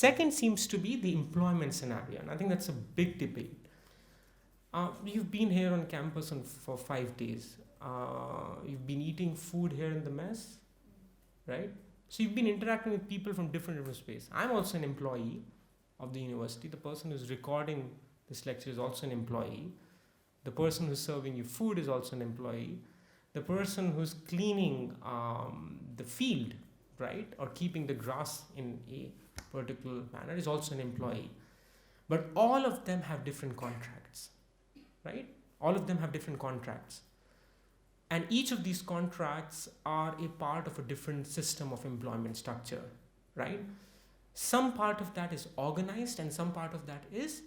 Second seems to be the employment scenario, and I think that's a big debate. You've been here on campus for 5 days. You've been eating food here in the mess, right? So you've been interacting with people from different spaces. I'm also an employee of the university. The person who's recording this lecture is also an employee. The person who's serving you food is also an employee. The person who's cleaning the field, right, or keeping the grass in a particular manner is also an employee. But all of them have different contracts, right? All of them have different contracts. And each of these contracts are a part of a different system of employment structure, right? Some part of that is organized and some part of that is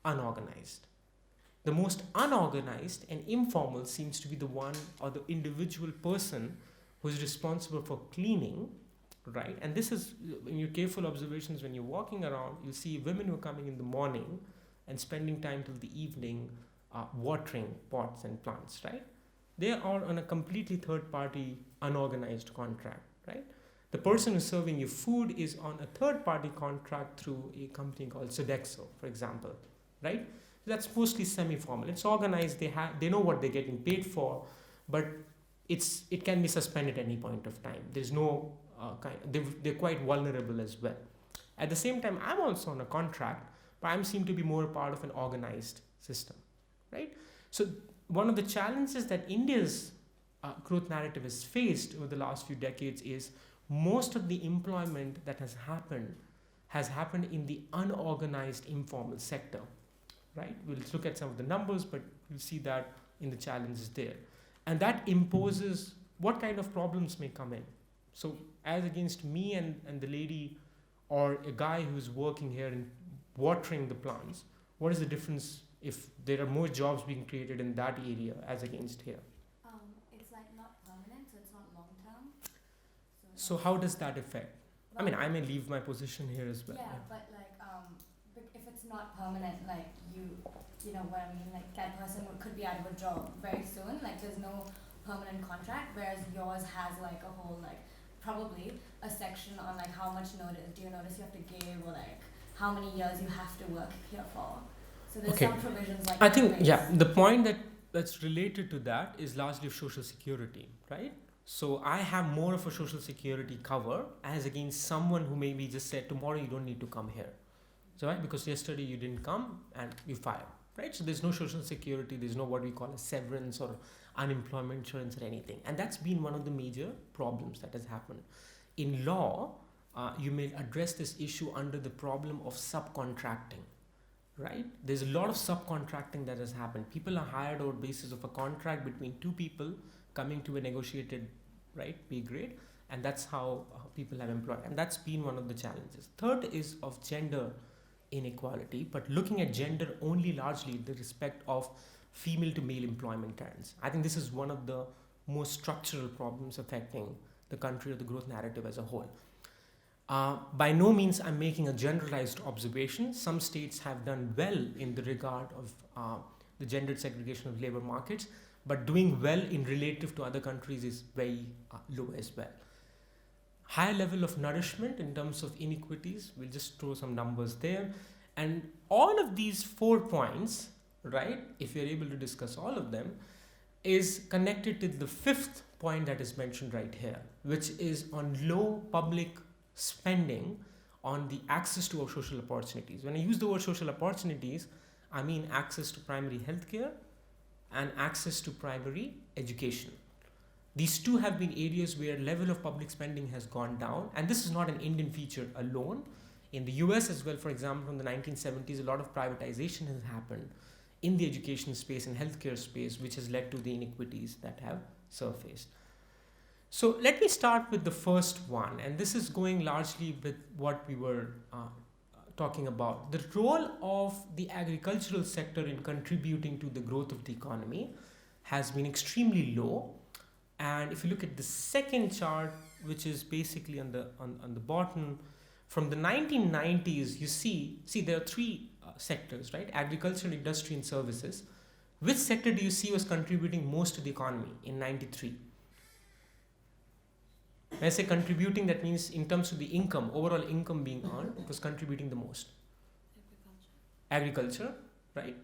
unorganized. The most unorganized and informal seems to be the one or the individual person who is responsible for cleaning, right? And this is, in your careful observations, when you're walking around, you'll see women who are coming in the morning and spending time till the evening watering pots and plants, right? They are on a completely third-party, unorganized contract, right? The person who's serving you food is on a third-party contract through a company called Sodexo, for example, right? That's mostly semi-formal. It's organized. They know what they're getting paid for, but it can be suspended at any point of time. There's no they're quite vulnerable as well. At the same time, I'm also on a contract, but I seem to be more a part of an organized system, right? So one of the challenges that India's growth narrative has faced over the last few decades is most of the employment that has happened in the unorganized informal sector, right? We'll look at some of the numbers, but you'll see that in the challenges there. And that imposes what kind of problems may come in. So as against me and the lady or a guy who's working here and watering the plants, what is the difference if there are more jobs being created in that area as against here? It's like not permanent, so it's not long term. So how does that affect? Well, I mean, I may leave my position here as well. Yeah, but like if it's not permanent, like you know what I mean, like that person could be out of a job very soon. Like there's no permanent contract, whereas yours has like a whole like probably a section on like how much notice do you notice you have to give, or like how many years you have to work here for. So there's some provisions like I think the point that's related to that is largely social security, right? So I have more of a social security cover as against someone who maybe just said tomorrow you don't need to come here. So right, because yesterday you didn't come and you fired, right? So there's no social security, there's no what we call a severance or unemployment insurance or anything. And that's been one of the major problems that has happened. In law, you may address this issue under the problem of subcontracting, right? There's a lot of subcontracting that has happened. People are hired on basis of a contract between two people coming to a negotiated, right, pay grade, and that's how people have employed. And that's been one of the challenges. Third is of gender inequality, but looking at gender only largely in the respect of female to male employment trends. I think this is one of the most structural problems affecting the country or the growth narrative as a whole. By no means I'm making a generalized observation. Some states have done well in the regard of the gendered segregation of labor markets, but doing well in relative to other countries is very low as well. Higher level of nourishment in terms of inequities, we'll just throw some numbers there. And all of these 4 points, right, if you're able to discuss all of them, is connected to the 5th point that is mentioned right here, which is on low public spending on the access to our social opportunities. When I use the word social opportunities, I mean access to primary healthcare and access to primary education. These two have been areas where level of public spending has gone down, and this is not an Indian feature alone. In the US as well, for example, from the 1970s, a lot of privatization has happened in the education space and healthcare space, which has led to the inequities that have surfaced. So let me start with the first one, and this is going largely with what we were talking about. The role of the agricultural sector in contributing to the growth of the economy has been extremely low. And if you look at the second chart, which is basically on the bottom, from the 1990s, you see there are 3 sectors, right? Agriculture, industry, and services. Which sector do you see was contributing most to the economy in 93? When I say contributing, that means in terms of the income, overall income being earned, it was contributing the most. Agriculture, right?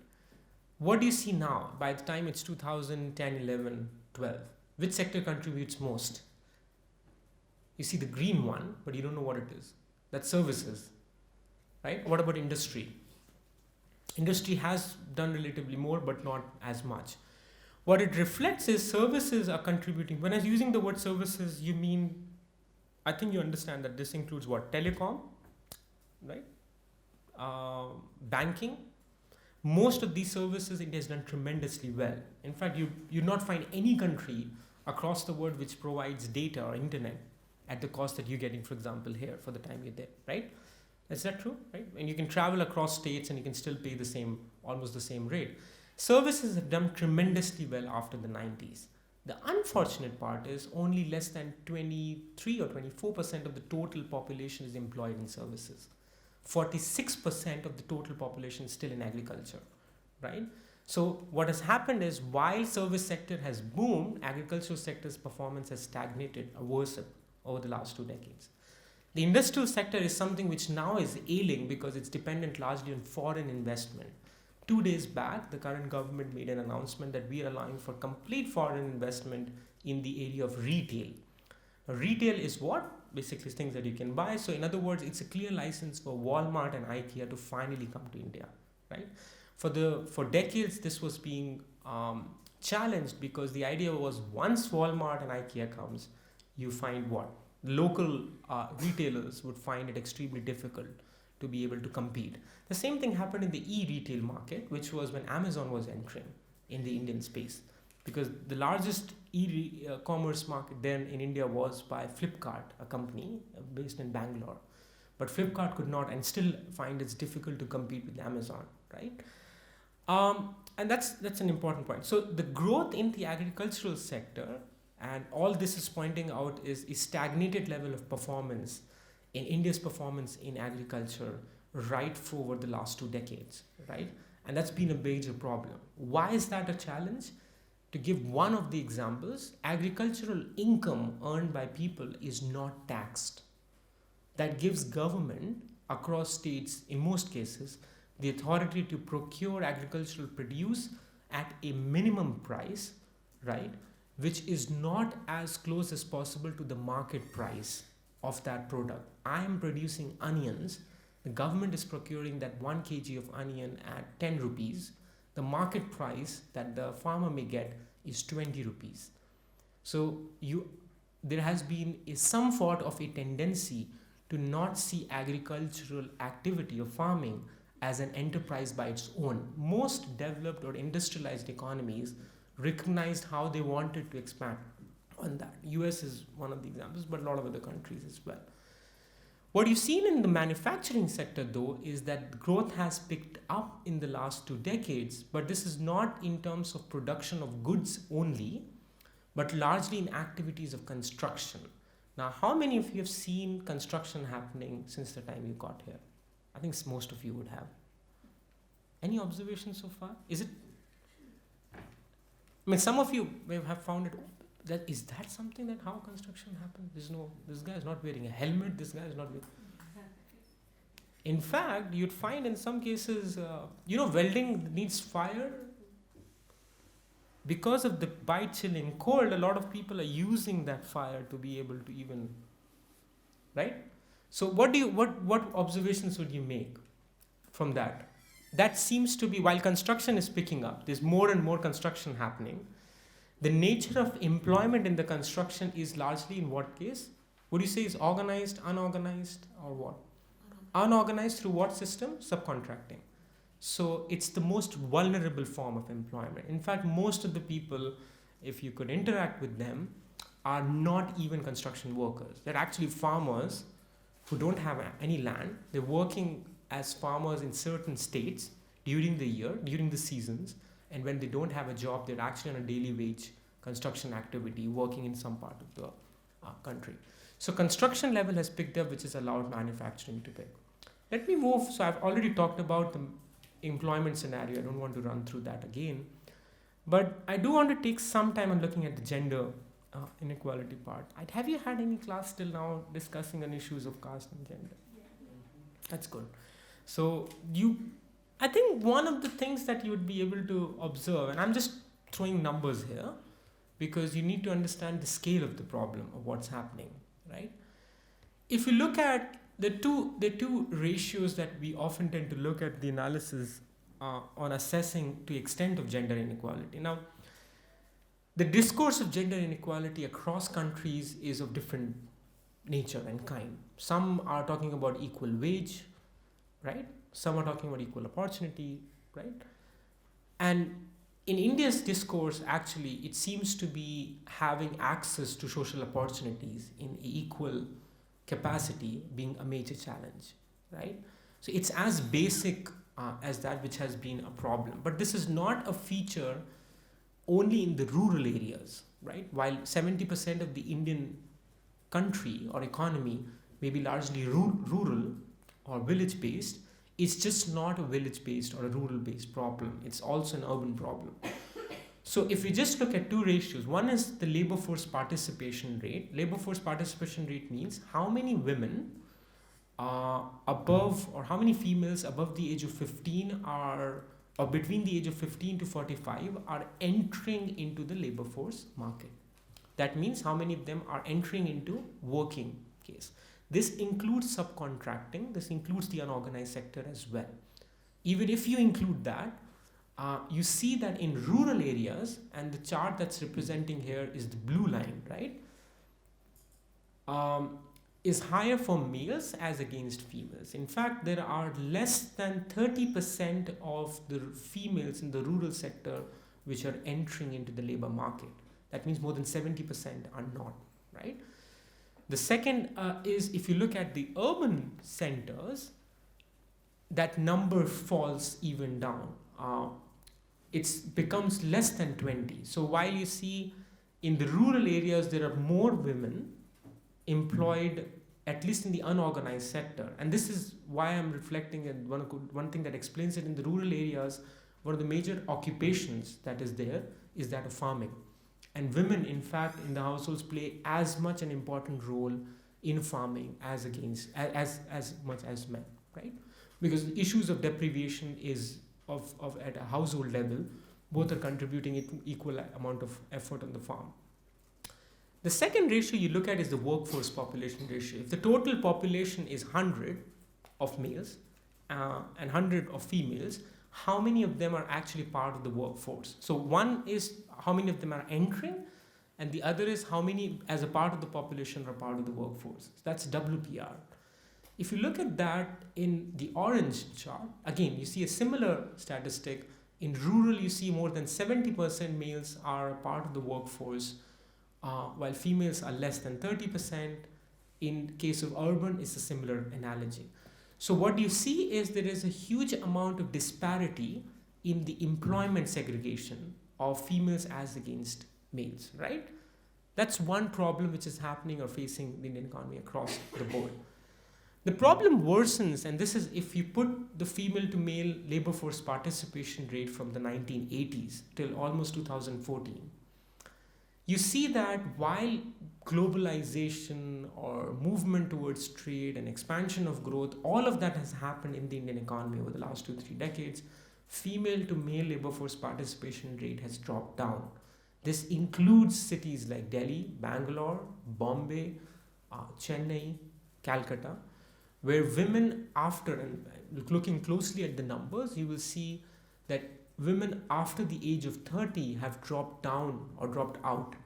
What do you see now? By the time it's 2010, 11, 12, which sector contributes most? You see the green one, but you don't know what it is. That's services, right? What about industry? Industry has done relatively more, but not as much. What it reflects is services are contributing. When I was using the word services, you mean, I think you understand that this includes what? Telecom, right? Banking. Most of these services India has done tremendously well. In fact, you not find any country across the world which provides data or internet at the cost that you're getting, for example, here for the time you're there, right? Is that true, right? And you can travel across states and you can still pay the same, almost the same rate. Services have done tremendously well after the 90s. The unfortunate part is only less than 23 or 24% of the total population is employed in services. 46% of the total population is still in agriculture, right? So what has happened is while service sector has boomed, agricultural sector's performance has stagnated or worsened over the last 2 decades. The industrial sector is something which now is ailing because it's dependent largely on foreign investment. 2 days back, the current government made an announcement that we are allowing for complete foreign investment in the area of retail. Now, retail is what? Basically things that you can buy. So in other words, it's a clear license for Walmart and IKEA to finally come to India, right? For decades, this was being challenged because the idea was once Walmart and IKEA comes, you find what? Local retailers would find it extremely difficult to be able to compete. The same thing happened in the e-retail market, which was when Amazon was entering in the Indian space. Because the largest e-commerce market then in India was by Flipkart, a company based in Bangalore. But Flipkart could not and still find it's difficult to compete with Amazon, right? And that's an important point. So the growth in the agricultural sector, and all this is pointing out is stagnated level of performance in India's performance in agriculture right for over the last 2 decades, right? And that's been a major problem. Why is that a challenge? To give one of the examples, agricultural income earned by people is not taxed. That gives government across states, in most cases, the authority to procure agricultural produce at a minimum price, right? Which is not as close as possible to the market price of that product. I am producing onions. The government is procuring that 1 kg of onion at 10 rupees. The market price that the farmer may get is 20 rupees. So there has been some sort of a tendency to not see agricultural activity or farming as an enterprise by its own. Most developed or industrialized economies recognized how they wanted to expand on that. US is one of the examples, but a lot of other countries as well. What you've seen in the manufacturing sector, though, is that growth has picked up in the last 2 decades, but this is not in terms of production of goods only, but largely in activities of construction. Now, how many of you have seen construction happening since the time you got here? I think most of you would have. Any observations so far? Is it? I mean, some of you may have found it. Is that something that how construction happens? This guy is not wearing a helmet. This guy is not wearing. In fact, you'd find in some cases, welding needs fire. Because of the bite chilling cold, a lot of people are using that fire to be able to even, right? So what observations would you make from that? That seems to be, while construction is picking up, there's more and more construction happening. The nature of employment in the construction is largely in what case? Would you say is organized, unorganized, or what? Unorganized through what system? Subcontracting. So it's the most vulnerable form of employment. In fact, most of the people, if you could interact with them, are not even construction workers. They're actually farmers who don't have any land. They're working as farmers in certain states during the year, during the seasons, and when they don't have a job, they're actually on a daily wage construction activity, working in some part of the country. So construction level has picked up, which has allowed manufacturing to pick. Let me move. So I've already talked about the employment scenario. I don't want to run through that again. But I do want to take some time on looking at the gender inequality part. Have you had any class till now discussing on issues of caste and gender? That's good. So I think one of the things that you would be able to observe, and I'm just throwing numbers here, because you need to understand the scale of the problem of what's happening, right? If you look at the two ratios that we often tend to look at the analysis on assessing the extent of gender inequality. Now, the discourse of gender inequality across countries is of different nature and kind. Some are talking about equal wage, right? Some are talking about equal opportunity, right? And in India's discourse, actually, it seems to be having access to social opportunities in equal capacity being a major challenge, right? So it's as basic as that which has been a problem. But this is not a feature only in the rural areas, right? While 70% of the Indian country or economy may be largely rural or village based, it's just not a village based or a rural based problem. It's also an urban problem. So if we just look at two ratios, one is the labor force participation rate. Labor force participation rate means how many women above, or how many females above the age of 15 are, or between the age of 15 to 45 are entering into the labor force market. That means how many of them are entering into working case. This includes subcontracting, this includes the unorganized sector as well. Even if you include that, you see that in rural areas, and the chart that's representing here is the blue line, right? Is higher for males as against females. In fact, there are less than 30% of the females in the rural sector which are entering into the labor market. That means more than 70% are not, right? The second is, if you look at the urban centers, that number falls even down. It becomes less than 20. So while you see in the rural areas there are more women employed, at least in the unorganized sector, and this is why I'm reflecting, and one thing that explains it, in the rural areas, one of the major occupations that is there is that of farming. And women, in fact, in the households play as much an important role in farming as much as men, right? Because the issues of deprivation is of at a household level, both are contributing equal amount of effort on the farm. The second ratio you look at is the workforce population ratio. If the total population is 100 of males and 100 of females, how many of them are actually part of the workforce? So one is how many of them are entering, and the other is how many as a part of the population are part of the workforce. So that's WPR. If you look at that in the orange chart, again, you see a similar statistic. In rural, you see more than 70% males are part of the workforce, while females are less than 30%. In case of urban, it's a similar analogy. So what you see is there is a huge amount of disparity in the employment segregation of females as against males, right? That's one problem which is happening or facing the Indian economy across the board. The problem worsens, and this is if you put the female to male labor force participation rate from the 1980s till almost 2014. You see that while globalization or movement towards trade and expansion of growth, all of that has happened in the Indian economy over the last 2-3 decades, female to male labor force participation rate has dropped down. This includes cities like Delhi, Bangalore, Bombay, Chennai, Calcutta, where women after, and looking closely at the numbers, you will see that women after the age of 30 have dropped down or dropped out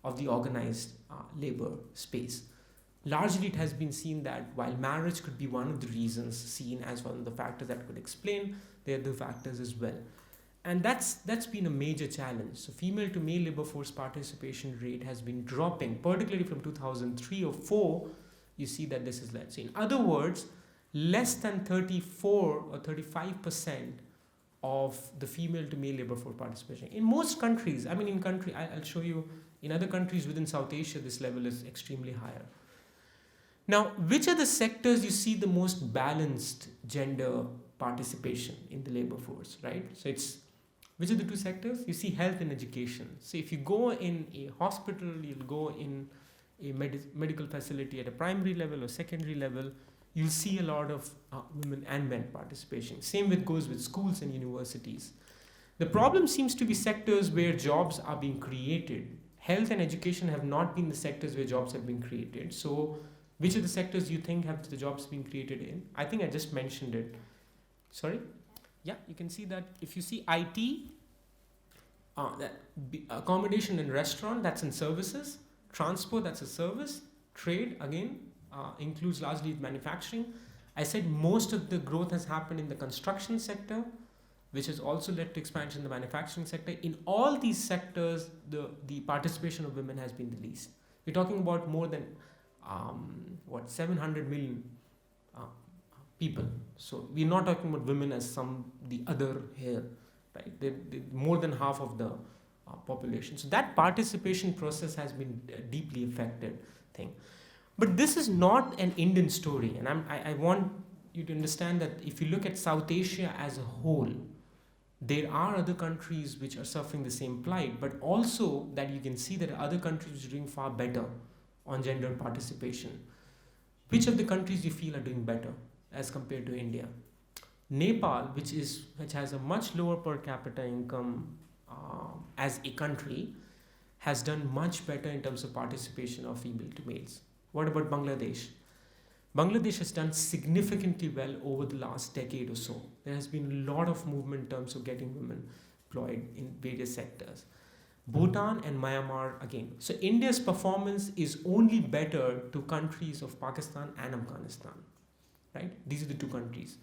of the organized labor space. Largely, it has been seen that while marriage could be one of the reasons seen as one of the factors that could explain, there are other factors as well. And that's been a major challenge. So female to male labor force participation rate has been dropping, particularly from 2003 or 4, you see that this is less. So in other words, less than 34 or 35% of the female to male labor force participation. In most countries, I'll show you, in other countries within South Asia, this level is extremely higher. Now, which are the sectors you see the most balanced gender participation in the labor force, right? So it's Which are the two sectors? You see health and education. So if you go in a hospital, you'll go in a medical facility at a primary level or secondary level, you'll see a lot of women and men participation. Same with goes with schools and universities. The problem seems to be sectors where jobs are being created. Health and education have not been the sectors where jobs have been created. So which of the sectors do you think have the jobs been created in? I think I just mentioned it. Sorry? Yeah, you can see that if you see IT, accommodation and restaurant, that's in services. Transport, that's a service. Trade, again, includes largely manufacturing. I said most of the growth has happened in the construction sector, which has also led to expansion in the manufacturing sector. In all these sectors, the participation of women has been the least. We're talking about more than 700 million people. So we're not talking about women as the other here, right? They're more than half of the population. So that participation process has been deeply affected thing. But this is not an Indian story, and I want you to understand that if you look at South Asia as a whole, there are other countries which are suffering the same plight, but also that you can see that other countries are doing far better on gender participation. Which of the countries you feel are doing better as compared to India? Nepal, which has a much lower per capita income as a country, has done much better in terms of participation of female to males. What about Bangladesh? Bangladesh has done significantly well over the last decade or so. There has been a lot of movement in terms of getting women employed in various sectors. Bhutan and Myanmar again. So India's performance is only better to countries of Pakistan and Afghanistan, right? These are the two countries.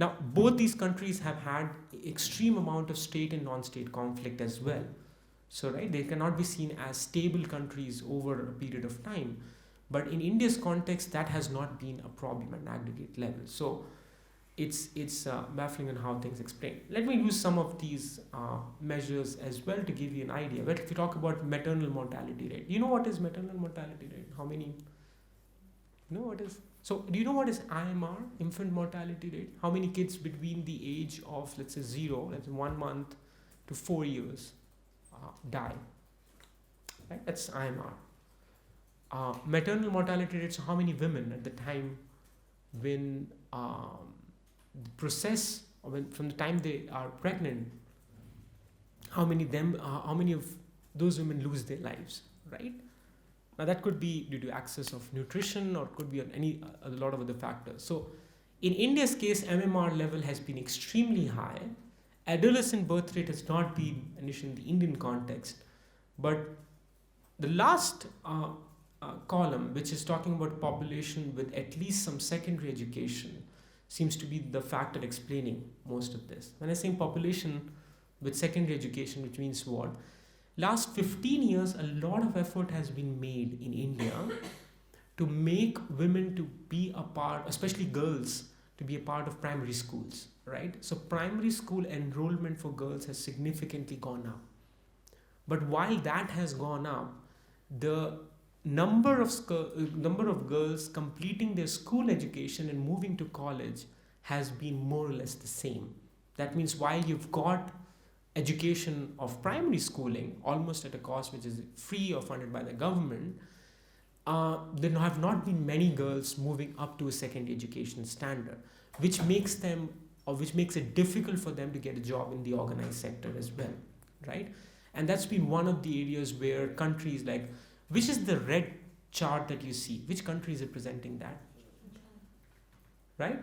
Now, both these countries have had extreme amount of state and non-state conflict as well. So, right, they cannot be seen as stable countries over a period of time. But in India's context, that has not been a problem at an aggregate level. So, it's baffling on how things explain. Let me use some of these measures as well to give you an idea. But if you talk about maternal mortality rate, you know what is maternal mortality rate? How many? You know what is? So, do you know what is IMR, infant mortality rate? How many kids between the age of, let's say, 1 month to 4 years die? Right? That's IMR. Maternal mortality rates, so how many women at the time when the process, from the time they are pregnant, how many of those women lose their lives, right? Now that could be due to access of nutrition, or could be a lot of other factors. So in India's case, MMR level has been extremely high. Adolescent birth rate has not been an issue in the Indian context, but the last column, which is talking about population with at least some secondary education, seems to be the factor explaining most of this. When I say population with secondary education, which means what? Last 15 years, a lot of effort has been made in India to make women to be a part, especially girls, to be a part of primary schools, right? So primary school enrollment for girls has significantly gone up. But while that has gone up, the number of girls completing their school education and moving to college has been more or less the same. That means while you've got education of primary schooling almost at a cost which is free or funded by the government, there have not been many girls moving up to a secondary education standard, which makes it difficult for them to get a job in the organized sector as well, right? And that's been one of the areas where countries like, which is the red chart that you see, which country is representing that, right?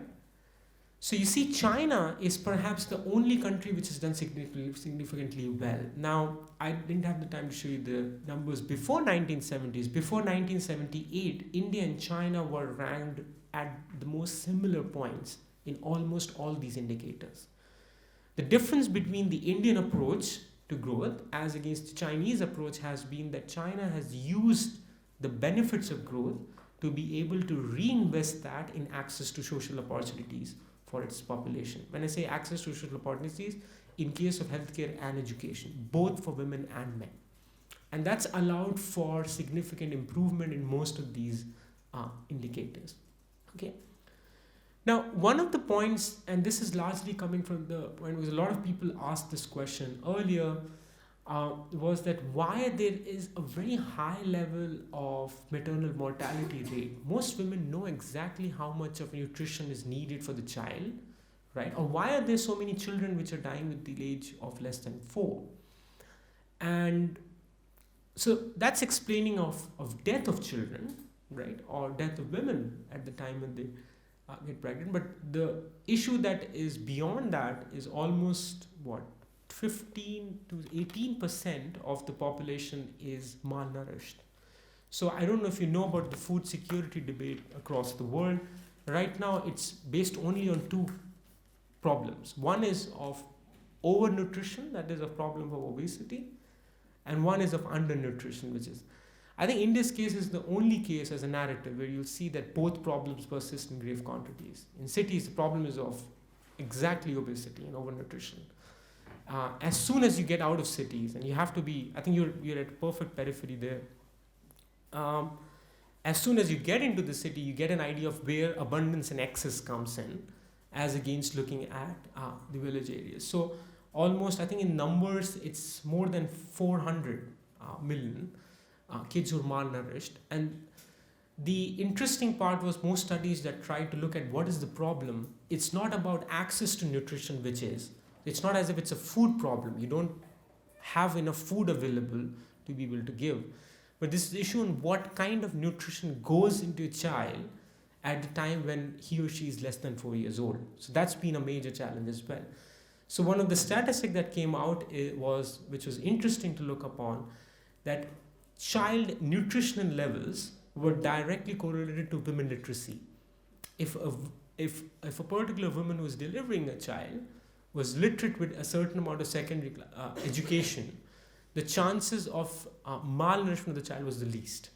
So you see, China is perhaps the only country which has done significantly well. Now, I didn't have the time to show you the numbers before 1970s. Before 1978, India and China were ranked at the most similar points in almost all these indicators. The difference between the Indian approach to growth as against the Chinese approach has been that China has used the benefits of growth to be able to reinvest that in access to social opportunities for its population. When I say access to social opportunities, in case of healthcare and education, both for women and men. And that's allowed for significant improvement in most of these indicators. Okay. Now, one of the points, and this is largely coming from the point, because a lot of people asked this question earlier, was that why there is a very high level of maternal mortality rate. Most women know exactly how much of nutrition is needed for the child, right? Or why are there so many children which are dying with the age of less than 4? And so that's explaining of death of children, right? Or death of women at the time when they get pregnant. But the issue that is beyond that is almost what, 15 to 18% of the population is malnourished. So I don't know if you know about the food security debate across the world. Right now, it's based only on two problems. One is of overnutrition, that is a problem of obesity, and one is of undernutrition, which is, I think India's case is the only case as a narrative where you'll see that both problems persist in grave quantities. In cities, the problem is of exactly obesity and overnutrition. As soon as you get out of cities, and you have to be, I think you're at perfect periphery there. As soon as you get into the city, you get an idea of where abundance and excess comes in, as against looking at the village areas. So almost, I think in numbers, it's more than 400 million kids who are malnourished. And the interesting part was most studies that tried to look at what is the problem. It's not about access to nutrition, which is, it's not as if it's a food problem. You don't have enough food available to be able to give. But this is the issue on what kind of nutrition goes into a child at the time when he or she is less than 4 years old. So that's been a major challenge as well. So one of the statistics that came out was, which was interesting to look upon, that child nutritional levels were directly correlated to women literacy. If a particular woman who was delivering a child was literate with a certain amount of secondary education, the chances of malnourishment of the child was the least,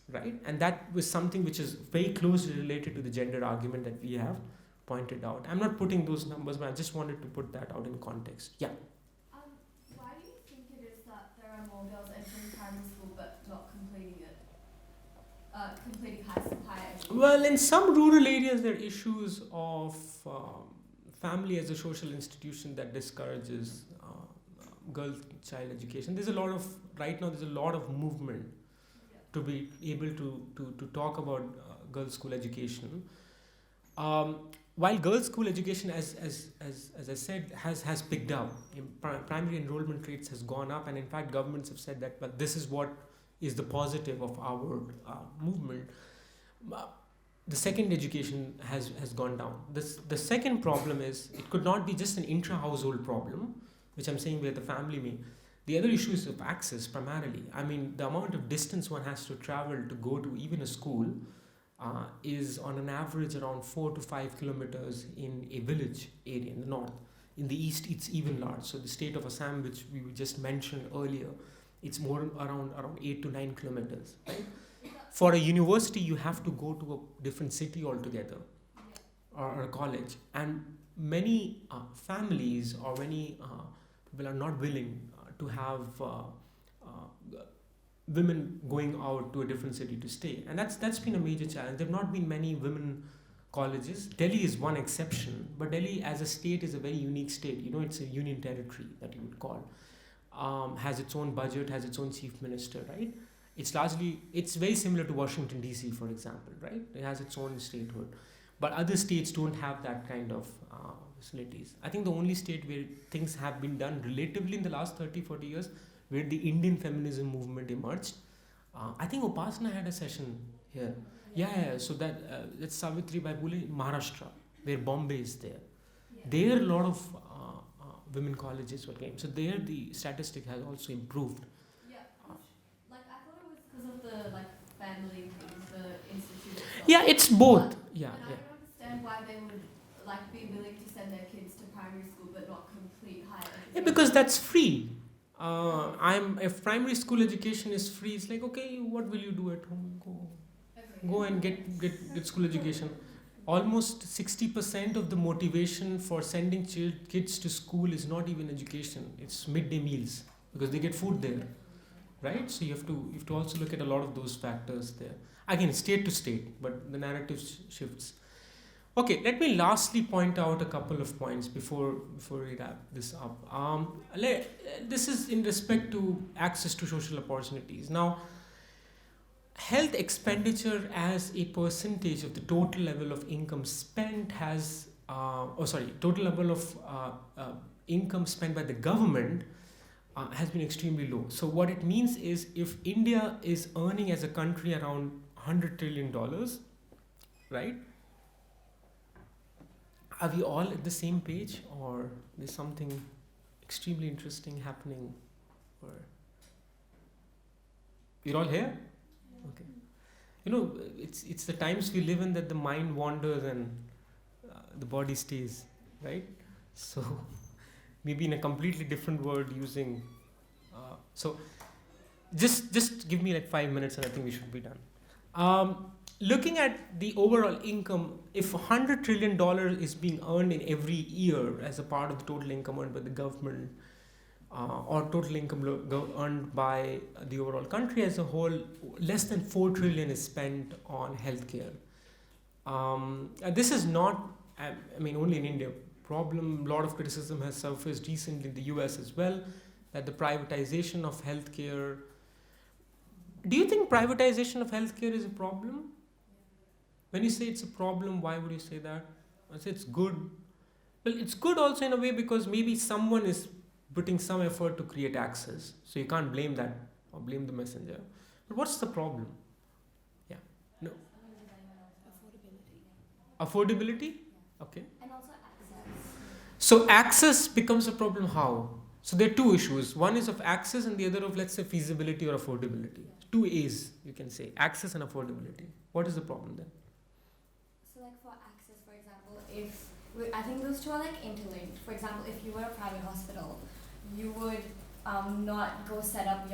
right? And that was something which is very closely related to the gender argument that we have pointed out. I'm not putting those numbers, but I just wanted to put that out in context. Yeah. Why do you think it is that there are more girls entering primary school but not completing it? Completing higher education? Well, in some rural areas, there are issues of family as a social institution that discourages girl child education. There's a lot of, right now, there's a lot of movement to be able to talk about girls' school education. While girls' school education, as I said, has picked up, primary enrollment rates has gone up, and in fact, governments have said that, but this is what is the positive of our movement. The second education has gone down. The second problem is, it could not be just an intra-household problem, which I'm saying where the family may. The other issue is of access primarily. I mean, the amount of distance one has to travel to go to even a school is on an average around 4 to 5 kilometers in a village area in the north. In the east, it's even large. So the state of Assam, which we just mentioned earlier, it's more around 8 to 9 kilometers, right? For a university, you have to go to a different city altogether, or a college. And many families or many people are not willing to have women going out to a different city to stay. And that's been a major challenge. There have not been many women colleges. Delhi is one exception, but Delhi as a state is a very unique state. You know, it's a union territory that you would call. Has its own budget, has its own chief minister, right? It's very similar to Washington DC, for example, right? It has its own statehood. But other states don't have that kind of facilities. I think the only state where things have been done relatively in the last 30, 40 years, where the Indian feminism movement emerged. I think Upasana had a session here. Yeah. So that's Savitri Bai Phule, Maharashtra, where Bombay is there. There a lot of women colleges were came. So there the statistic has also improved. Yeah. I thought it was because of the family things, the institute itself. Yeah, it's both. Yeah. And I don't understand why they would be willing to send their kids to primary school but not complete higher education. Yeah, because that's free. If primary school education is free, it's like, okay, what will you do at home? Go and get school education. Almost 60% of the motivation for sending kids to school is not even education. It's midday meals, because they get food there, right? So you have to also look at a lot of those factors there. Again, state to state, but the narrative shifts. Okay, let me lastly point out a couple of points before we wrap this up. This is in respect to access to social opportunities. Now, health expenditure as a percentage of the total level of income spent total level of income spent by the government has been extremely low. So what it means is, if India is earning as a country around $100 trillion, right? Are we all at the same page, or there's something extremely interesting happening? Or you're all here? Okay. It's the times we live in that the mind wanders and the body stays, right? So maybe in a completely different word using. So just give me like 5 minutes and I think we should be done. Looking at the overall income, if $100 trillion is being earned in every year as a part of the total income earned by the government, or total income earned by the overall country as a whole, less than 4 trillion is spent on healthcare. And this is not, only in India. A lot of criticism has surfaced recently in the US as well, that the privatization of healthcare. Do you think privatization of healthcare is a problem? When you say it's a problem, why would you say that? I say it's good. Well, it's good also in a way because maybe someone is putting some effort to create access. So you can't blame that or blame the messenger. But what's the problem? Yeah. No. Affordability? Okay. And also access. So access becomes a problem how? So there are two issues. One is of access and the other of, let's say, feasibility or affordability. Two A's, you can say. Access and affordability. What is the problem then? So like for access, for example, I think those two are like interlinked. For example, if you were a private hospital, you would not go set up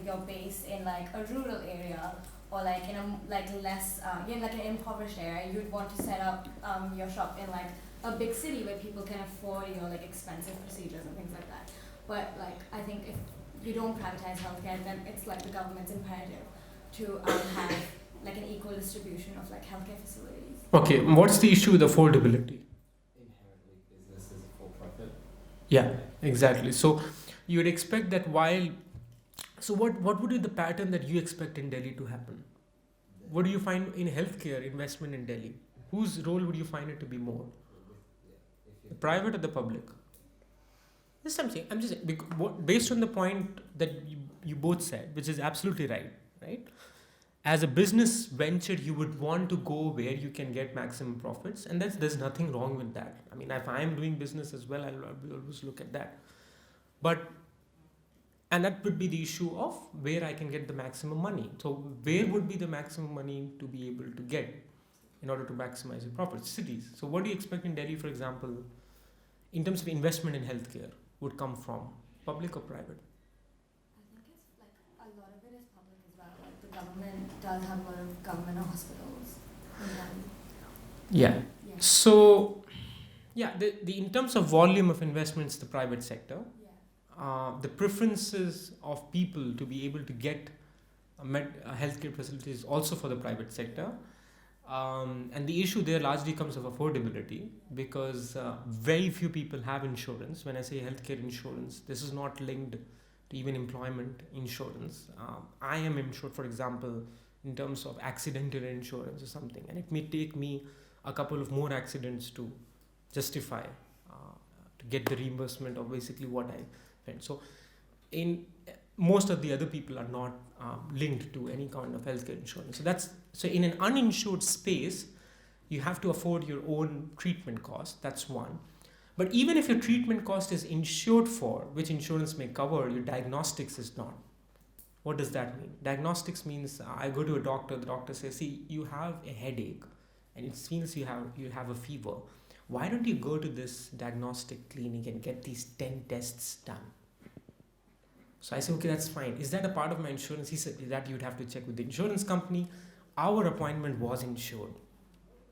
your base in like a rural area or like in a like less like an impoverished area. You'd want to set up your shop in like a big city where people can afford your like expensive procedures and things like that. But like I think if you don't privatize healthcare, then it's like the government's imperative to have like an equal distribution of like healthcare facilities. Okay, what's the issue with affordability? Inherently, business is for profit. Yeah, exactly. So you would expect that so what would be the pattern that you expect in Delhi to happen? What do you find in healthcare investment in Delhi? Whose role would you find it to be more? The private or the public? This something I'm just saying, based on the point that you both said, which is absolutely right? As a business venture, you would want to go where you can get maximum profits, and there's nothing wrong with that. I mean, if I'm doing business as well, I'll always look at that. And that would be the issue of where I can get the maximum money. So where would be the maximum money to be able to get in order to maximize your profits? Cities. So what do you expect in Delhi, for example, in terms of investment in healthcare, would come from public or private? I think it's like a lot of it is public as well. Like the government does have a lot of government hospitals. Yeah. Yeah. So, the in terms of volume of investments, the private sector, the preferences of people to be able to get healthcare facilities also for the private sector. And the issue there largely comes of affordability, because very few people have insurance. When I say healthcare insurance, this is not linked to even employment insurance. I am insured, for example, in terms of accidental insurance or something, and it may take me a couple of more accidents to justify to get the reimbursement of basically what I spent. So in most of the other people are not linked to any kind of healthcare insurance. So in an uninsured space, you have to afford your own treatment cost. That's one. But even if your treatment cost is insured for, which insurance may cover, your diagnostics is not. What does that mean? Diagnostics means I go to a doctor, the doctor says, see, you have a headache and it seems you have a fever. Why don't you go to this diagnostic clinic and get these 10 tests done? So I say, okay, that's fine. Is that a part of my insurance? He said that you'd have to check with the insurance company. Our appointment was insured,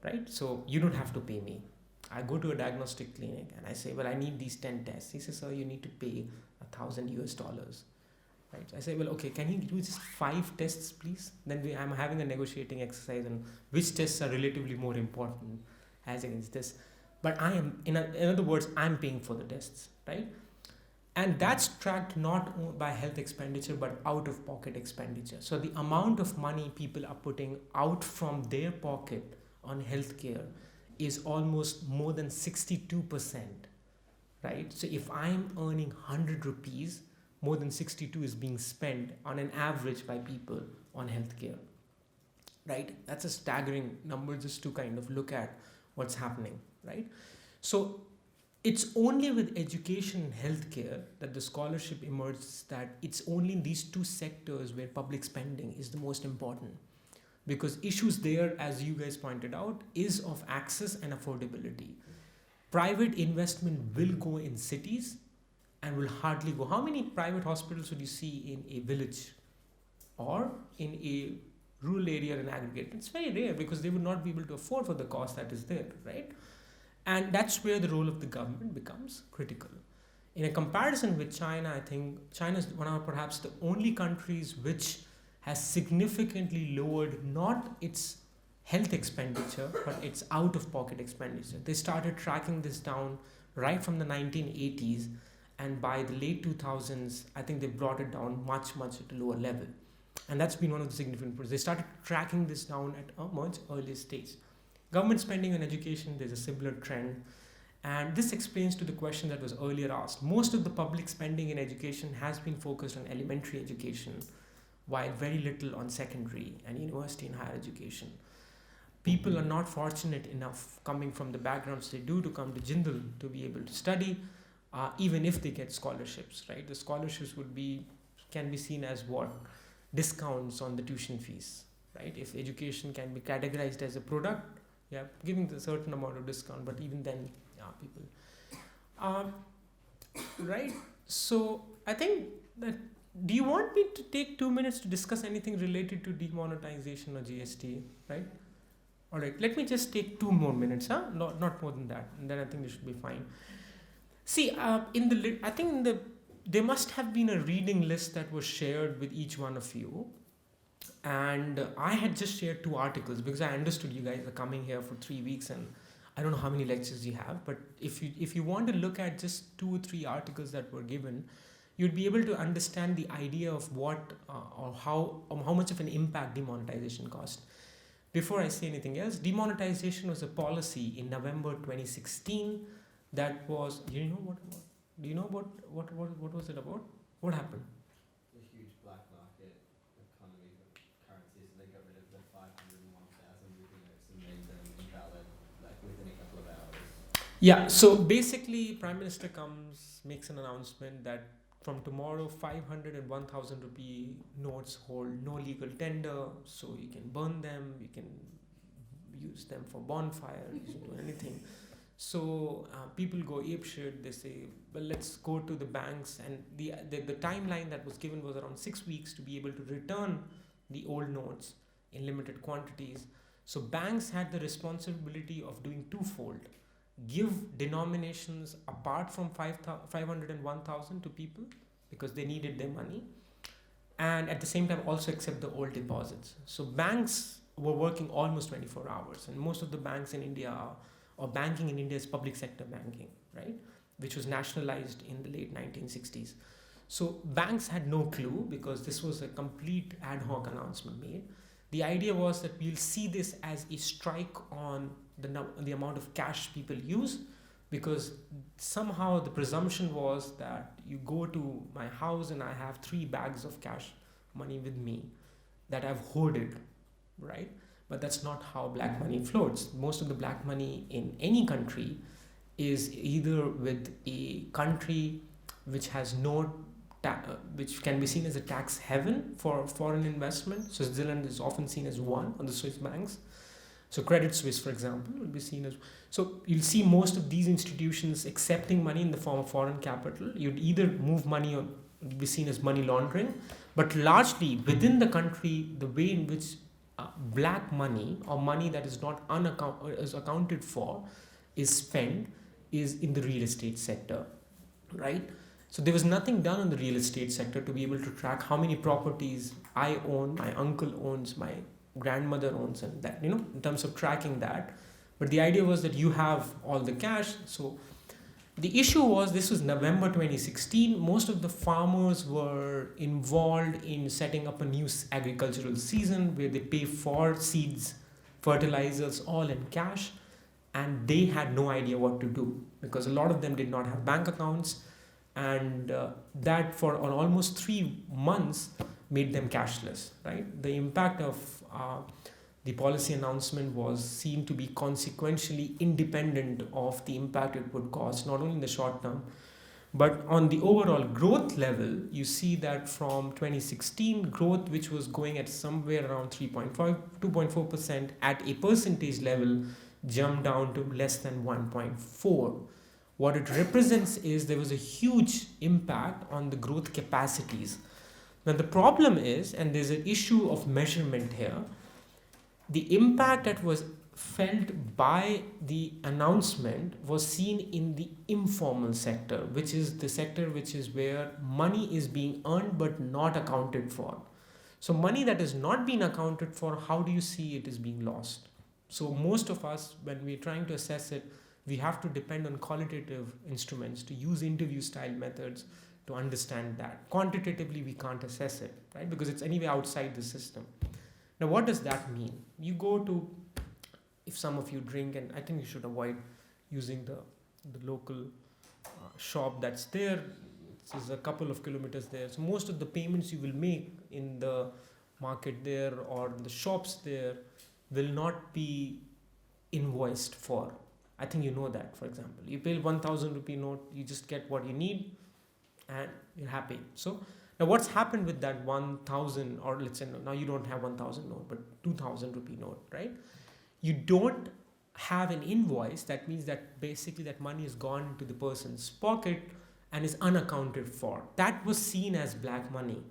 right? So you don't have to pay me. I go to a diagnostic clinic and I say, well, I need these 10 tests. He says, sir, you need to pay $1,000. Right? So I say, well, okay, can you do just 5 tests, please? Then I'm having a negotiating exercise on which tests are relatively more important. as against this. But I am, in other words, I'm paying for the tests, right? And that's tracked not by health expenditure but out of pocket expenditure. So the amount of money people are putting out from their pocket on healthcare is almost more than 62%, right? So if I'm earning 100 rupees, more than 62 is being spent on an average by people on healthcare, right? That's a staggering number just to kind of look at what's happening, right? So it's only with education and healthcare that the scholarship emerges that it's only in these two sectors where public spending is the most important, because issues there, as you guys pointed out, is of access and affordability. Private investment will go in cities and will hardly go. How many private hospitals would you see in a village or in a rural area in aggregate? It's very rare because they would not be able to afford for the cost that is there, right? And that's where the role of the government becomes critical. In a comparison with China, I think China is one of perhaps the only countries which has significantly lowered not its health expenditure but its out-of-pocket expenditure. They started tracking this down right from the 1980s, and by the late 2000s, I think they brought it down much at a lower level. And that's been one of the significant points. They started tracking this down at a much earlier stage. Government spending on education, there's a similar trend. And this explains to the question that was earlier asked. Most of the public spending in education has been focused on elementary education, while very little on secondary and university and higher education. People are not fortunate enough coming from the backgrounds they do to come to Jindal to be able to study, even if they get scholarships, right? The scholarships can be seen as what? Discounts on the tuition fees, right? If education can be categorized as a product, yeah, giving a certain amount of discount, but even then, yeah, people. Right? So I think that, do you want me to take 2 minutes to discuss anything related to demonetization or GST, right? All right, let me just take 2 more minutes, huh? Not more than that, and then I think we should be fine. See, there must have been a reading list that was shared with each one of you. And I had just shared 2 articles because I understood you guys are coming here for 3 weeks and I don't know how many lectures you have, but if you want to look at just 2 or 3 articles that were given, you'd be able to understand the idea of what or how much of an impact demonetization cost. Before I say anything else, demonetization was a policy in November 2016 that was, do you know what was it about? What happened? A huge black market economy of currency, so they got rid of the 501,000 rupee notes and made them invalid like within a couple of hours. Yeah, so basically Prime Minister makes an announcement that from tomorrow 500 and 1,000 rupee notes hold no legal tender, so you can burn them, you can use them for bonfire, you can do anything. So people go apeshit. They say, well, let's go to the banks, and the timeline that was given was around 6 weeks to be able to return the old notes in limited quantities. So banks had the responsibility of doing twofold: give denominations apart from 500 and 1,000 to people because they needed their money, and at the same time also accept the old deposits. So banks were working almost 24 hours, and most of the banks in India or banking in India is public sector banking, right? Which was nationalized in the late 1960s. So banks had no clue because this was a complete ad hoc announcement made. The idea was that we'll see this as a strike on the amount of cash people use, because somehow the presumption was that you go to my house and I have 3 bags of cash money with me that I've hoarded, right? But that's not how black money floats. Most of the black money in any country is either with a country which has no which can be seen as a tax heaven for foreign investment. So Switzerland is often seen as one on the Swiss banks. So Credit Suisse, for example, will be seen as. So you'll see most of these institutions accepting money in the form of foreign capital. You'd either move money or be seen as money laundering, but largely within the country, the way in which black money or money that is not is accounted for is spent is in the real estate sector, right? So there was nothing done in the real estate sector to be able to track how many properties I own, my uncle owns, my grandmother owns, and that, in terms of tracking that, But the idea was that you have all the cash. So the issue was, this was November 2016. Most of the farmers were involved in setting up a new agricultural season where they pay for seeds, fertilizers, all in cash, and they had no idea what to do because a lot of them did not have bank accounts, and that for on almost 3 months made them cashless. Right, the impact of the policy announcement was seen to be consequentially independent of the impact it would cause, not only in the short term, but on the overall growth level. You see that from 2016, growth, which was going at somewhere around 3.5, 2.4% at a percentage level, jumped down to less than 1.4. What it represents is there was a huge impact on the growth capacities. Now the problem is, and there's an issue of measurement here, the impact that was felt by the announcement was seen in the informal sector, which is the sector which is where money is being earned but not accounted for. So money that is not being accounted for, how do you see it is being lost? So most of us, when we're trying to assess it, we have to depend on qualitative instruments, to use interview style methods to understand that. Quantitatively, we can't assess it, right? Because it's anyway outside the system. Now, what does that mean? You go to, if some of you drink, and I think you should avoid using the local shop that's there. It's a couple of kilometers there. So most of the payments you will make in the market there or the shops there will not be invoiced for. I think you know that, for example. You pay 1,000 rupee note, you just get what you need and you're happy. So now what's happened with that 1,000, or let's say now you don't have 1,000 note, but 2,000 rupee note, right? You don't have an invoice. That means that basically that money has gone to the person's pocket and is unaccounted for. That was seen as black money.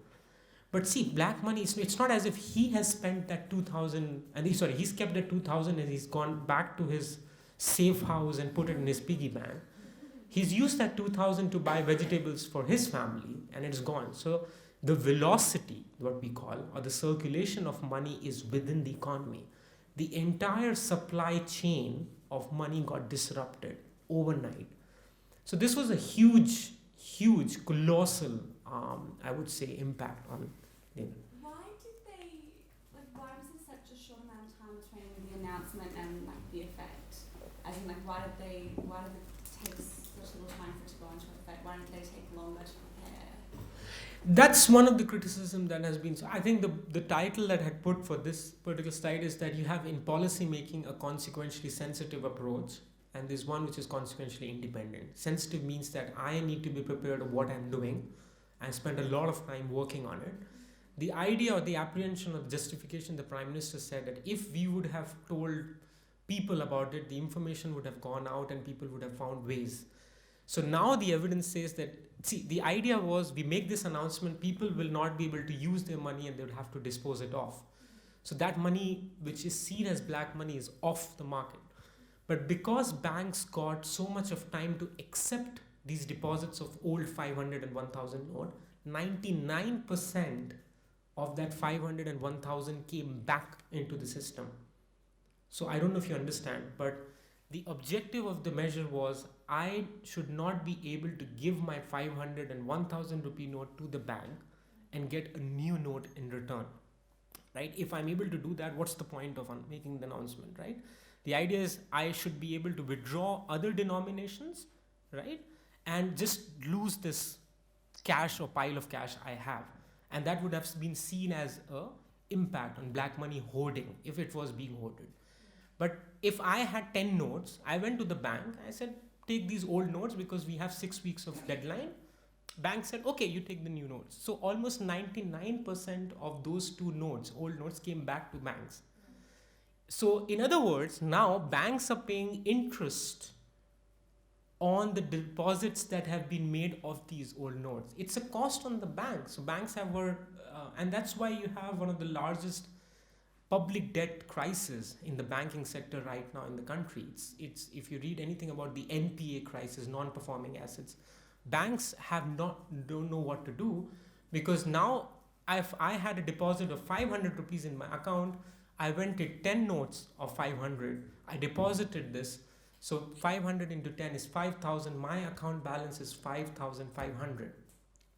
But see, black money, it's not as if he has spent that 2,000, and he's kept that 2,000 and he's gone back to his safe house and put it in his piggy bank. He's used that 2,000 to buy vegetables for his family and it's gone. So the velocity, what we call, or the circulation of money is within the economy. The entire supply chain of money got disrupted overnight. So this was a huge, colossal, I would say, impact on. Why was there such a short amount of time between the announcement and the effect? As in, why did it take such little time for it to go into effect? Why didn't they take longer to prepare? That's one of the criticism that has been. So I think the title that I had put for this particular slide is that you have in policy making a consequentially sensitive approach, and there's one which is consequentially independent. Sensitive means that I need to be prepared of what I'm doing. I spent a lot of time working on it. The idea or the apprehension or the justification, the Prime Minister said that if we would have told people about it, the information would have gone out and people would have found ways. So now the evidence says that, see, the idea was we make this announcement, people will not be able to use their money and they will have to dispose it off. So that money, which is seen as black money, is off the market. But because banks got so much of time to accept these deposits of old 500 and 1,000 note, 99% of that 500 and 1,000 came back into the system. So I don't know if you understand, but the objective of the measure was I should not be able to give my 500 and 1,000 rupee note to the bank and get a new note in return, right? If I'm able to do that, what's the point of making the announcement, right? The idea is I should be able to withdraw other denominations, right? And just lose this cash or pile of cash I have. And that would have been seen as a impact on black money hoarding if it was being hoarded. But if I had 10 notes, I went to the bank, I said, take these old notes because we have 6 weeks of deadline. Bank said, okay, you take the new notes. So almost 99% of those two notes, old notes, came back to banks. So in other words, now banks are paying interest on the deposits that have been made of these old notes. It's a cost on the bank. So banks have and that's why you have one of the largest public debt crisis in the banking sector right now in the country. It's if you read anything about the NPA crisis, non-performing assets, banks don't know what to do, because now if I had a deposit of 500 rupees in my account, I went to 10 notes of 500. I deposited this. So 500 into 10 is 5,000. My account balance is 5,500,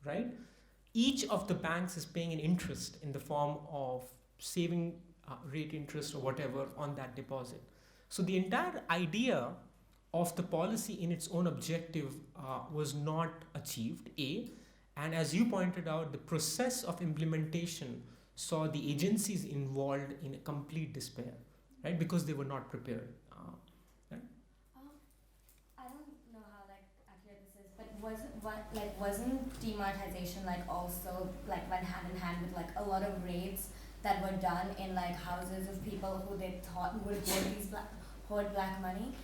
right? Each of the banks is paying an interest in the form of saving rate interest or whatever on that deposit. So the entire idea of the policy in its own objective was not achieved, A. And as you pointed out, the process of implementation saw the agencies involved in a complete despair, right? Because they were not prepared. I don't know how like accurate this is, but wasn't demonetization like also like went hand in hand with like a lot of raids that were done in like houses of people who they thought would hoard black money?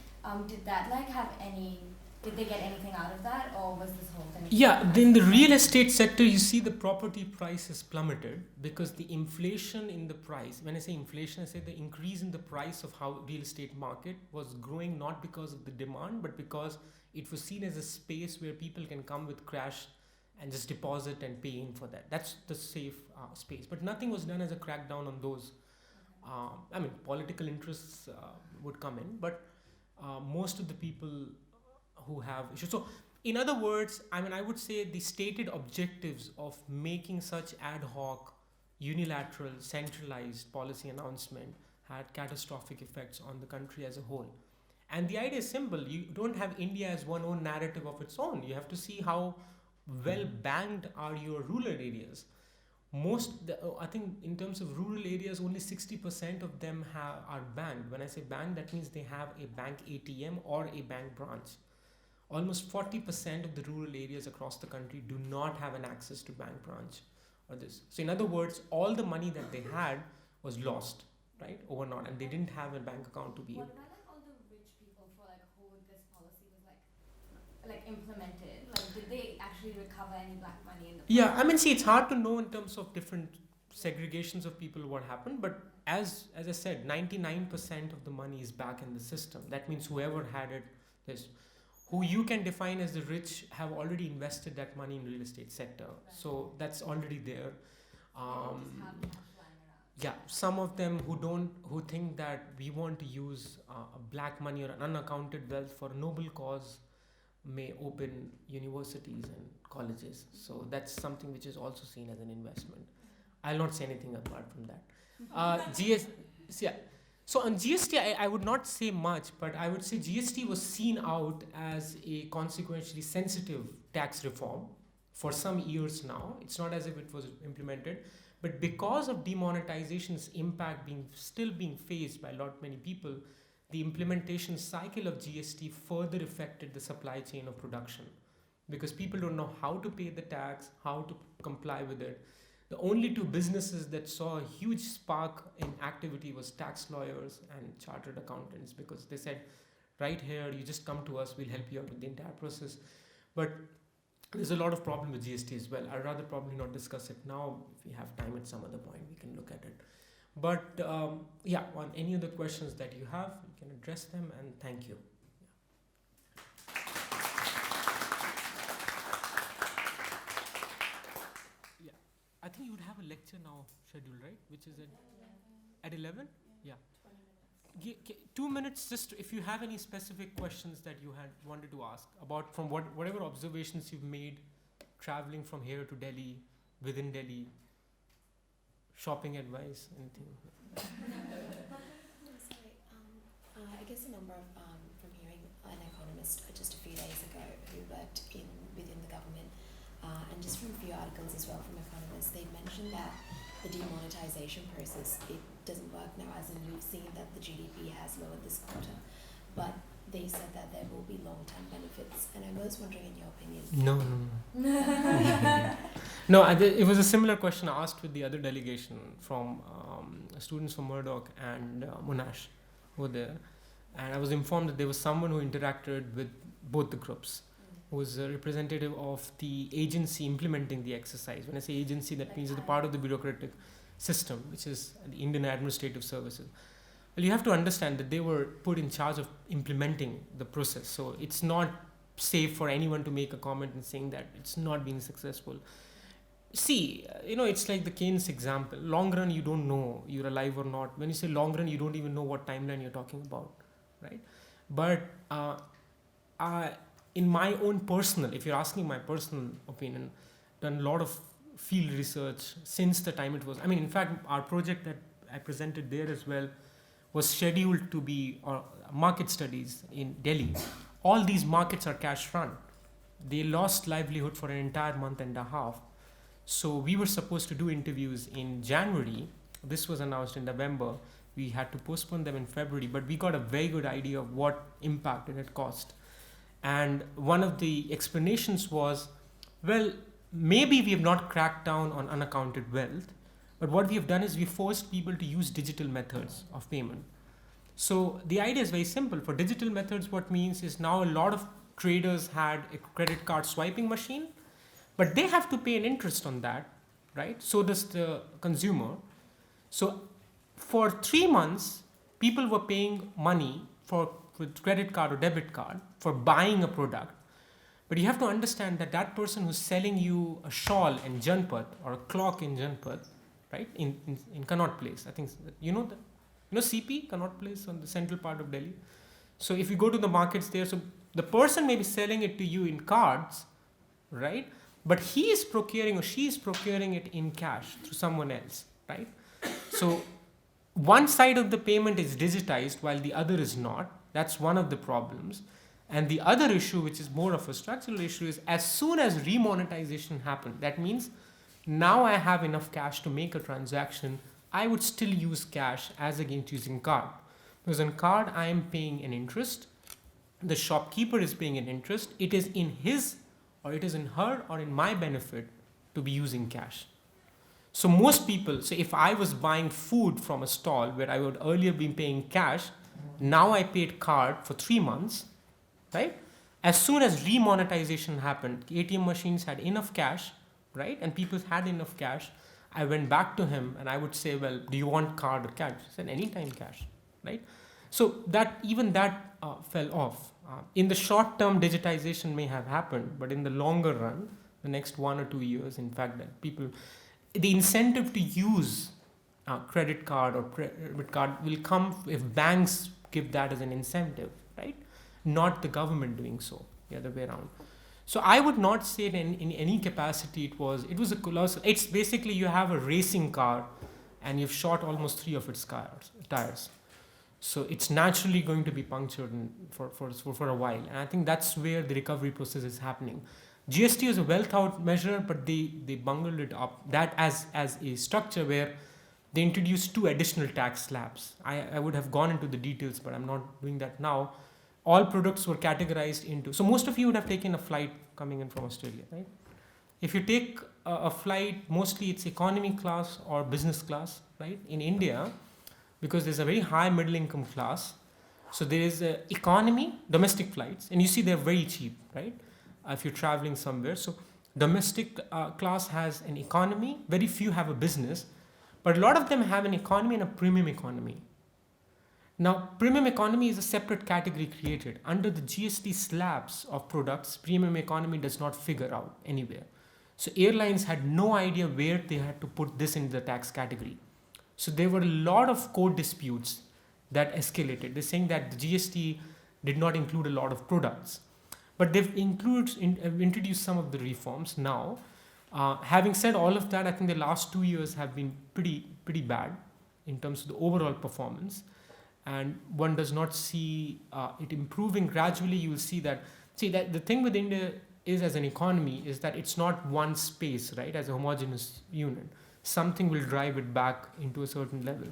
Did that like have any? Did they get anything out of that, or was this whole thing? Yeah, in the real estate sector, you see the property prices plummeted because the inflation in the price. When I say inflation, I say the increase in the price of how real estate market was growing, not because of the demand, but because it was seen as a space where people can come with cash and just deposit and pay in for that. That's the safe space. But nothing was done as a crackdown on those. I mean, political interests would come in, but most of the people who have issues. So, in other words, I mean, I would say the stated objectives of making such ad hoc, unilateral, centralized policy announcement had catastrophic effects on the country as a whole. And the idea is simple. You don't have India as one own narrative of its own. You have to see how well banked are your rural areas. I think in terms of rural areas, only 60% of them are banked. When I say banked, that means they have a bank ATM or a bank branch. Almost 40% of the rural areas across the country do not have an access to bank branch or this. So in other words, all the money that they had was lost, right, overnight, and they didn't have a bank account to be able. What about like all the rich people for like who this policy was like implemented? Like, did they actually recover any black money in the? Yeah, I mean, see, it's hard to know in terms of different segregations of people what happened, but as I said, 99% of the money is back in the system. That means whoever had it, this. Who you can define as the rich have already invested that money in real estate sector. Right. So that's already there. Yeah, some of them who think that we want to use black money or unaccounted wealth for a noble cause may open universities and colleges. So that's something which is also seen as an investment. I'll not say anything apart from that. Yeah. So on GST, I would not say much, but I would say GST was seen out as a consequentially sensitive tax reform for some years now. It's not as if it was implemented, but because of demonetization's impact still being faced by many people, the implementation cycle of GST further affected the supply chain of production because people don't know how to pay the tax, how to comply with it. The only two businesses that saw a huge spark in activity was tax lawyers and chartered accountants because they said, right here, you just come to us, we'll help you out with the entire process. But there's a lot of problem with GST as well. I'd rather probably not discuss it now. If we have time at some other point, we can look at it. But on any other questions that you have, you can address them, and thank you. I think you would have a lecture now scheduled, right? Which is at 11? Yeah. 20 minutes. 2 minutes, just if you have any specific questions that you had wanted to ask about from whatever observations you've made traveling from here to Delhi, within Delhi, shopping advice, anything. Sorry, I guess a number of, from hearing an economist just a few days ago who worked within the government, and just from a few articles as well from economists, they mentioned that the demonetization process, it doesn't work now, as in you've seen that the GDP has lowered this quarter, but they said that there will be long-term benefits, and I was wondering in your opinion. No, it was a similar question asked with the other delegation from students from Murdoch and Monash were there, and I was informed that there was someone who interacted with both the groups, who was a representative of the agency implementing the exercise. When I say agency, that means it's the part of the bureaucratic system, which is the Indian Administrative Services. Well, you have to understand that they were put in charge of implementing the process. So it's not safe for anyone to make a comment and saying that it's not being successful. See, it's like the Keynes example. Long run, you don't know you're alive or not. When you say long run, you don't even know what timeline you're talking about, right? But I, in my own personal, if you're asking my personal opinion, done a lot of field research since the time it was. I mean, in fact, our project that I presented there as well was scheduled to be market studies in Delhi. All these markets are cash run. They lost livelihood for an entire month and a half. So we were supposed to do interviews in January. This was announced in November. We had to postpone them in February, but we got a very good idea of what impact it had caused. And one of the explanations was, well, maybe we have not cracked down on unaccounted wealth, but what we have done is we forced people to use digital methods of payment. So the idea is very simple. For digital methods, what means is now a lot of traders had a credit card swiping machine, but they have to pay an interest on that, right? So does the consumer. So for 3 months, people were paying money with credit card or debit card for buying a product. But you have to understand that that person who's selling you a shawl in Janpat or a clock in Janpat, right, in Connaught Place, I think CP, Connaught Place on the central part of Delhi. So if you go to the markets there, so the person may be selling it to you in cards, right? But he is procuring or she is procuring it in cash through someone else, right? So one side of the payment is digitized while the other is not. That's one of the problems. And the other issue, which is more of a structural issue, is as soon as remonetization happened, that means now I have enough cash to make a transaction, I would still use cash as against using card. Because on card, I am paying an interest. The shopkeeper is paying an interest. It is in his or it is in her or in my benefit to be using cash. So most people, so if I was buying food from a stall where I would earlier be paying cash, now I paid card for 3 months, right? As soon as remonetization happened, ATM machines had enough cash, right? And people had enough cash. I went back to him and I would say, well, do you want card or cash? He said, anytime cash, right? So that fell off. In the short term, digitization may have happened, but in the longer run, the next 1 or 2 years, in fact, that people, the incentive to use credit card or debit card will come if banks give that as an incentive, right? Not the government doing so, the other way around. So I would not say that in any capacity it was a colossal. It's basically you have a racing car and you've shot almost 3 of its tires. So it's naturally going to be punctured for a while. And I think that's where the recovery process is happening. GST is a well thought measure, but they bungled it up. That as a structure where they introduced 2 additional tax slabs. I would have gone into the details, but I'm not doing that now. All products were categorized into. So most of you would have taken a flight coming in from Australia, right? If you take a flight, mostly it's economy class or business class, right? In India, because there's a very high middle income class, so there is economy, domestic flights, and you see they're very cheap, right? If you're traveling somewhere. So domestic class has an economy, very few have a business, but a lot of them have an economy and a premium economy. Now, premium economy is a separate category created. Under the GST slabs of products, premium economy does not figure out anywhere. So airlines had no idea where they had to put this in the tax category. So there were a lot of court disputes that escalated. They're saying that the GST did not include a lot of products. But they've introduced some of the reforms now. Having said all of that, I think the last 2 years have been pretty bad in terms of the overall performance. And one does not see it improving gradually. You will see that the thing with India is, as an economy, is that it's not one space, right, as a homogeneous unit. Something will drive it back into a certain level,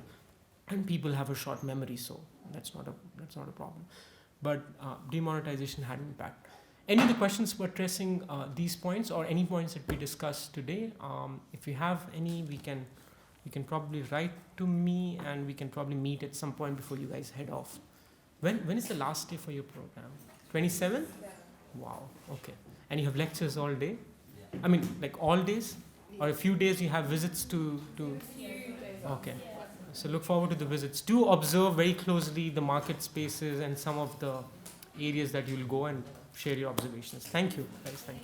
and people have a short memory, so that's not a problem. But demonetization had an impact. Any of the questions were addressing these points or any points that we discussed today? If you have any, you can probably write to me, and we can probably meet at some point before you guys head off. When is the last day for your program? 27th? Wow. Okay. And you have lectures all day? Yeah. I mean, like all days? Or a few days you have visits to... Okay. So look forward to the visits. Do observe very closely the market spaces and some of the areas that you'll go and share your observations. Thank you, guys. Thank you.